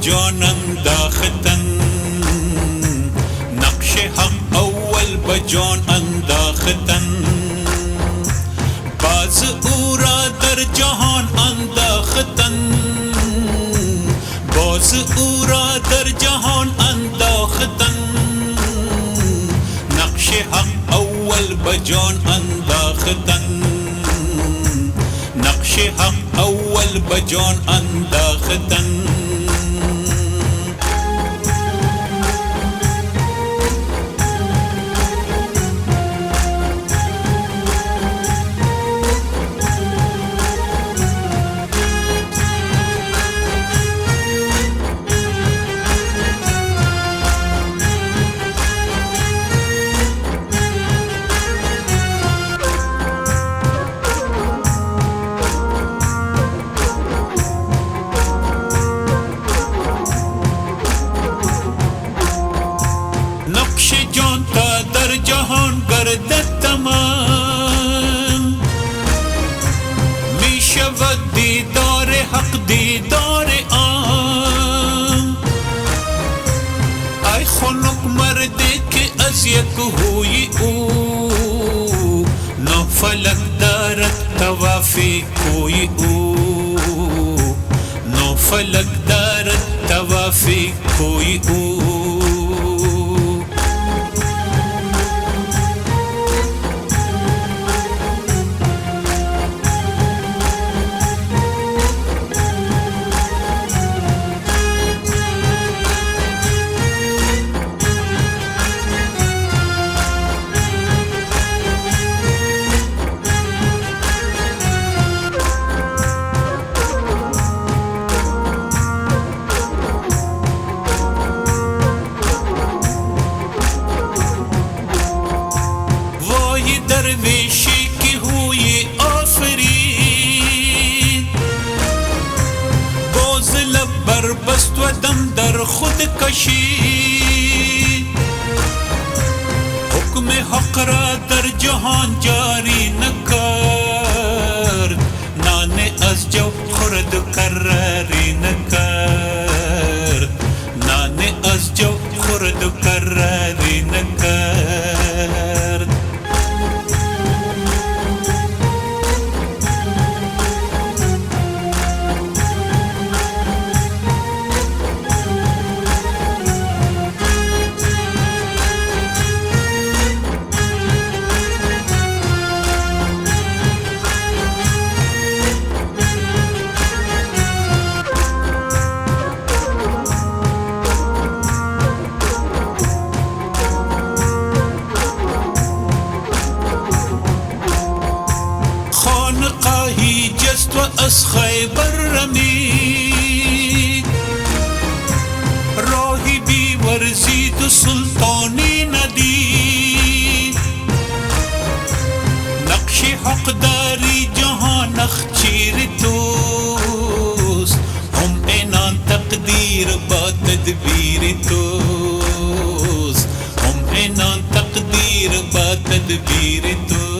بجان انداختن، نقش حق اول بجان انداختن. باز او را در جهان انداختن، باز او را در جهان انداختن. نقش حق اول بجان انداختن، نقش حق اول بجان انداختن. نقش جان تا در جهان گردد تمام، می شود دیدار حق دیدار عام. ای خنک مردی که از یک هوی او، نه فلک دارد توافی کوی او، نه فلک دارد توافی کوی او. درویشی که هوی آفرید، باز لب بربست و دم در خود کشید. حکم حق را در جهان جاری نکرد، نان از جو خورد و قراری نکرد، نان از جو خورد و قراری نکرد. خانقاهی جست و از خیبر رمید، راهی بی ورزید و سلطانی ندید. نقش حق داری جهان اخچیر توست، هم اینان تقدیر با تدبیر توست، هم اینان تقدیر با تدبیر توست.